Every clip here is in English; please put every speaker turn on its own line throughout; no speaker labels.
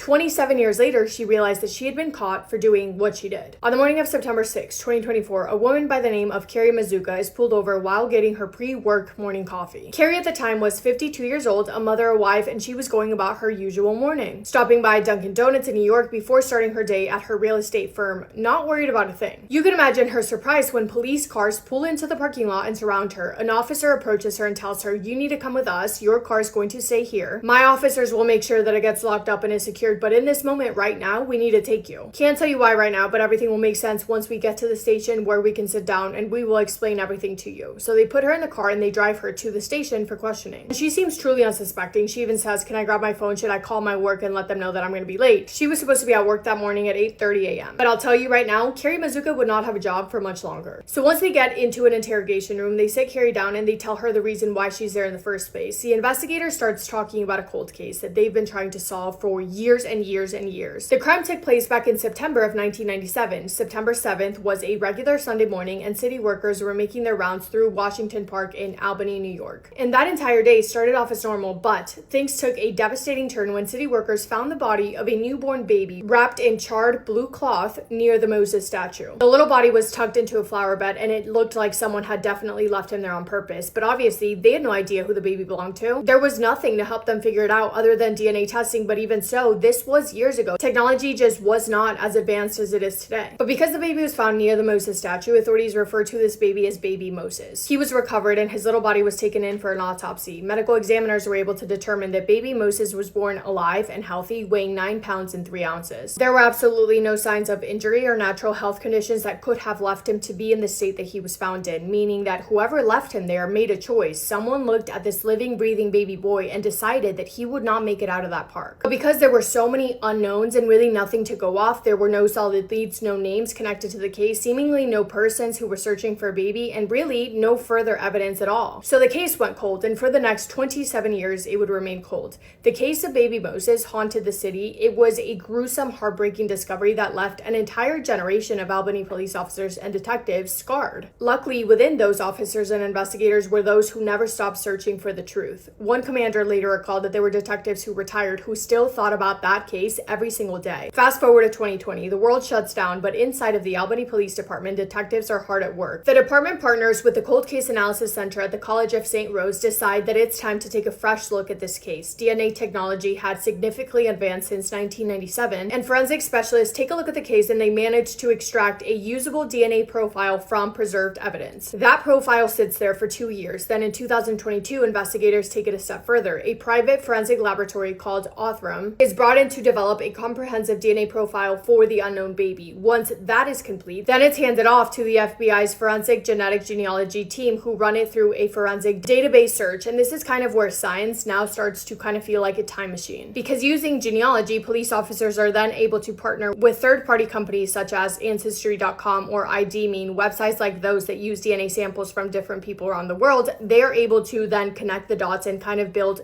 27 years later, she realized that she had been caught for doing what she did. On the morning of September 6, 2024, a woman by the name of Carrie Mazuka is pulled over while getting her pre-work morning coffee. Carrie at the time was 52 years old, a mother, a wife, and she was going about her usual morning, stopping by Dunkin' Donuts in New York before starting her day at her real estate firm, not worried about a thing. You can imagine her surprise when police cars pull into the parking lot and surround her. An officer approaches her and tells her, "You need to come with us. Your car is going to stay here. My officers will make sure that it gets locked up and is secured, but in this moment right now, we need to take you. Can't tell you why right now, but everything will make sense once we get to the station where we can sit down and we will explain everything to you." So they put her in the car and they drive her to the station for questioning. She seems truly unsuspecting. She even says, "Can I grab my phone? Should I call my work and let them know that I'm going to be late?" She was supposed to be at work that morning at 8:30 a.m. But I'll tell you right now, Carrie Mazuka would not have a job for much longer. So once they get into an interrogation room, they sit Carrie down and they tell her the reason why she's there in the first place. The investigator starts talking about a cold case that they've been trying to solve for years and years and years. The crime took place back in September of 1997. September 7th was a regular Sunday morning and city workers were making their rounds through Washington Park in Albany, New York. And that entire day started off as normal, but things took a devastating turn when city workers found the body of a newborn baby wrapped in charred blue cloth near the Moses statue. The little body was tucked into a flower bed and it looked like someone had definitely left him there on purpose, but obviously they had no idea who the baby belonged to. There was nothing to help them figure it out other than DNA testing, but even so, this was years ago. Technology just was not as advanced as it is today. But because the baby was found near the Moses statue, authorities refer to this baby as Baby Moses. He was recovered and his little body was taken in for an autopsy. Medical examiners were able to determine that Baby Moses was born alive and healthy, weighing 9 pounds and 3 ounces. There were absolutely no signs of injury or natural health conditions that could have left him to be in the state that he was found in, meaning that whoever left him there made a choice. Someone looked at this living, breathing baby boy and decided that he would not make it out of that park. But because there were so many unknowns and really nothing to go off, there were no solid leads, no names connected to the case, seemingly no persons who were searching for a baby, and really no further evidence at all. So the case went cold, and for the next 27 years, it would remain cold. The case of Baby Moses haunted the city. It was a gruesome, heartbreaking discovery that left an entire generation of Albany police officers and detectives scarred. Luckily, within those officers and investigators were those who never stopped searching for the truth. One commander later recalled that there were detectives who retired who still thought about that case every single day. Fast forward to 2020, the world shuts down, but inside of the Albany Police Department, detectives are hard at work. The department partners with the Cold Case Analysis Center at the College of St. Rose decide that it's time to take a fresh look at this case. DNA technology had significantly advanced since 1997, and forensic specialists take a look at the case and they manage to extract a usable DNA profile from preserved evidence. That profile sits there for 2 years. Then in 2022, investigators take it a step further. A private forensic laboratory called Othram is brought in to develop a comprehensive DNA profile for the unknown baby. Once that is complete, then it's handed off to the FBI's forensic genetic genealogy team, who run it through a forensic database search. And this is kind of where science now starts to kind of feel like a time machine, because using genealogy, police officers are then able to partner with third-party companies such as Ancestry.com or IDMean, websites like those that use DNA samples from different people around the world. They're able to then connect the dots and kind of build,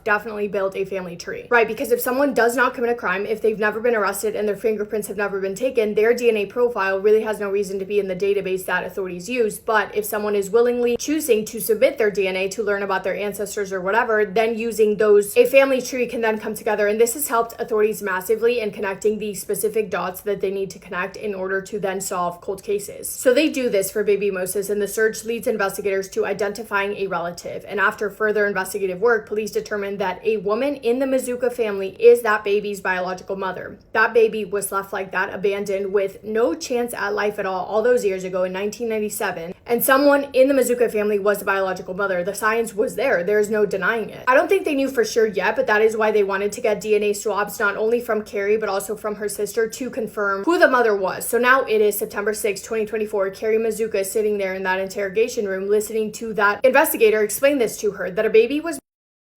definitely build a family tree, right? Because if someone does not commit a crime, if they've never been arrested and their fingerprints have never been taken, their DNA profile really has no reason to be in the database that authorities use. But if someone is willingly choosing to submit their DNA to learn about their ancestors or whatever, then using those, a family tree can then come together. And this has helped authorities massively in connecting the specific dots that they need to connect in order to then solve cold cases. So they do this for Baby Moses, and the search leads investigators to identifying a relative. And after further investigative work, police determined that a woman in the Mazuka family is that baby's biological mother. That baby was left like that, abandoned with no chance at life at all those years ago in 1997. And someone in the Mazuka family was the biological mother. The science was there. There's no denying it. I don't think they knew for sure yet, but that is why they wanted to get DNA swabs, not only from Carrie, but also from her sister, to confirm who the mother was. So now it is September 6, 2024. Carrie Mazuka is sitting there in that interrogation room listening to that investigator explain this to her, that a baby was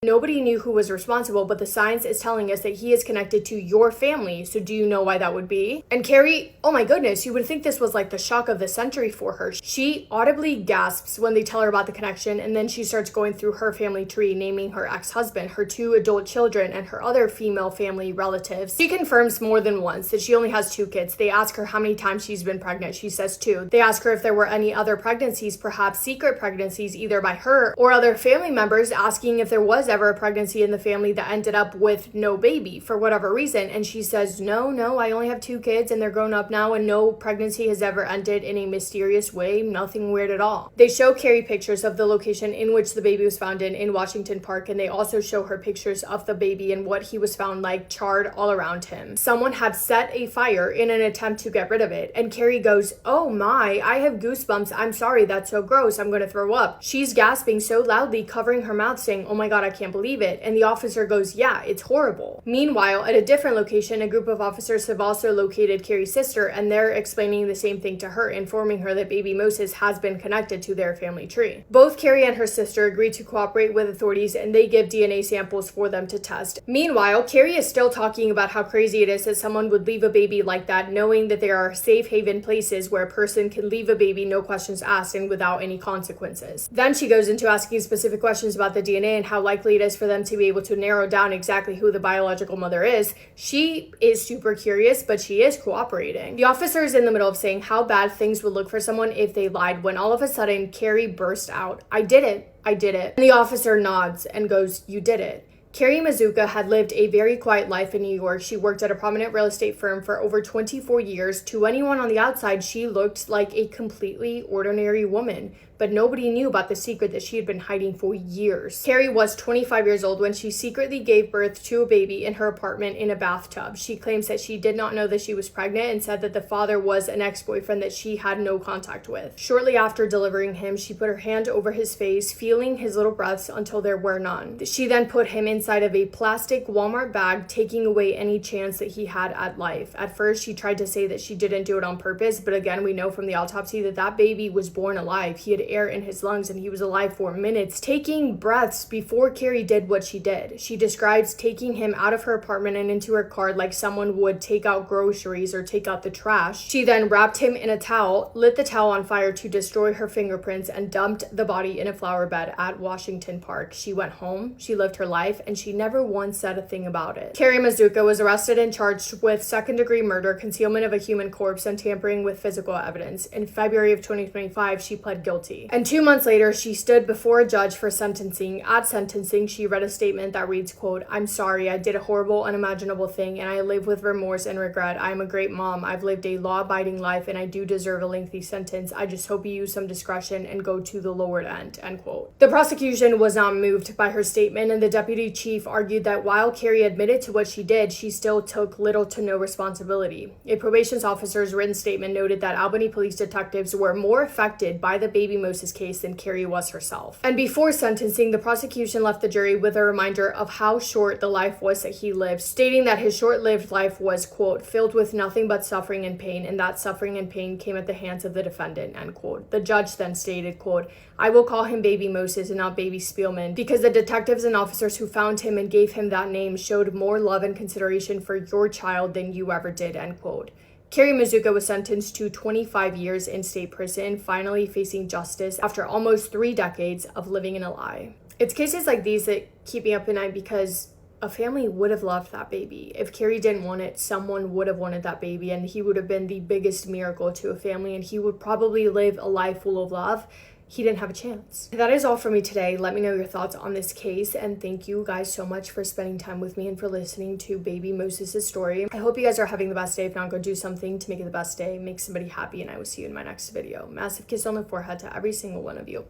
Nobody knew who was responsible, but the science is telling us that he is connected to your family. So do you know why that would be? And Carrie, oh my goodness, you would think this was like the shock of the century for her. She audibly gasps when they tell her about the connection, and then she starts going through her family tree, naming her ex-husband, her 2 adult children, and her other female family relatives. She confirms more than once that she only has 2 kids. They ask her how many times she's been pregnant. She says 2. They ask her if there were any other pregnancies, perhaps secret pregnancies, either by her or other family members, asking if there was ever a pregnancy in the family that ended up with no baby for whatever reason. And she says, no, I only have 2 kids and they're grown up now, and no pregnancy has ever ended in a mysterious way. Nothing weird at all. They show Carrie pictures of the location in which the baby was found in Washington Park, and they also show her pictures of the baby and what he was found like, charred all around him. Someone had set a fire in an attempt to get rid of it, and Carrie goes, oh my, I have goosebumps. I'm sorry, that's so gross. I'm gonna throw up. She's gasping so loudly, covering her mouth, saying, oh my god, I can't believe it. And the officer goes, yeah, it's horrible. Meanwhile, at a different location, a group of officers have also located Carrie's sister, and they're explaining the same thing to her, informing her that baby Moses has been connected to their family tree. Both Carrie and her sister agree to cooperate with authorities, and they give DNA samples for them to test. Meanwhile, Carrie is still talking about how crazy it is that someone would leave a baby like that, knowing that there are safe haven places where a person can leave a baby, no questions asked, and without any consequences. Then she goes into asking specific questions about the DNA and how likely it is for them to be able to narrow down exactly who the biological mother is. She is super curious, but she is cooperating. The officer is in the middle of saying how bad things would look for someone if they lied, when all of a sudden Carrie burst out, I did it. And the officer nods and goes, you did it. Carrie Mazuka had lived a very quiet life in New York. She worked at a prominent real estate firm for over 24 years. To anyone on the outside, she looked like a completely ordinary woman, but nobody knew about the secret that she had been hiding for years. Carrie was 25 years old when she secretly gave birth to a baby in her apartment in a bathtub. She claims that she did not know that she was pregnant and said that the father was an ex-boyfriend that she had no contact with. Shortly after delivering him, she put her hand over his face, feeling his little breaths until there were none. She then put him inside of a plastic Walmart bag, taking away any chance that he had at life. At first, she tried to say that she didn't do it on purpose, but again, we know from the autopsy that that baby was born alive. He had air in his lungs and he was alive for minutes, taking breaths before Carrie did what she did. She describes taking him out of her apartment and into her car like someone would take out groceries or take out the trash. She then wrapped him in a towel, lit the towel on fire to destroy her fingerprints, and dumped the body in a flower bed at Washington Park. She went home, she lived her life, and she never once said a thing about it. Carrie Mazuka was arrested and charged with second-degree murder, concealment of a human corpse, and tampering with physical evidence. In February of 2025, she pled guilty. And 2 months later, she stood before a judge for sentencing. At sentencing, she read a statement that reads, quote, I'm sorry, I did a horrible, unimaginable thing, and I live with remorse and regret. I am a great mom. I've lived a law-abiding life, and I do deserve a lengthy sentence. I just hope you use some discretion and go to the lower end, end quote. The prosecution was not moved by her statement, and the deputy chief argued that while Carrie admitted to what she did, she still took little to no responsibility. A probation officer's written statement noted that Albany police detectives were more affected by the baby Moses case than Carrie was herself. And before sentencing, the prosecution left the jury with a reminder of how short the life was that he lived, stating that his short-lived life was, quote, filled with nothing but suffering and pain, and that suffering and pain came at the hands of the defendant, end quote. The judge then stated, quote, I will call him Baby Moses and not Baby Spielman because the detectives and officers who found him and gave him that name showed more love and consideration for your child than you ever did, end quote. Carrie Mazuka was sentenced to 25 years in state prison, finally facing justice after almost 3 decades of living in a lie. It's cases like these that keep me up at night because a family would have loved that baby. If Carrie didn't want it, someone would have wanted that baby, and he would have been the biggest miracle to a family, and he would probably live a life full of love. He didn't have a chance. That is all for me today. Let me know your thoughts on this case, and thank you guys so much for spending time with me and for listening to Baby Moses' story. I hope you guys are having the best day. If not, go do something to make it the best day, make somebody happy, and I will see you in my next video. Massive kiss on the forehead to every single one of you.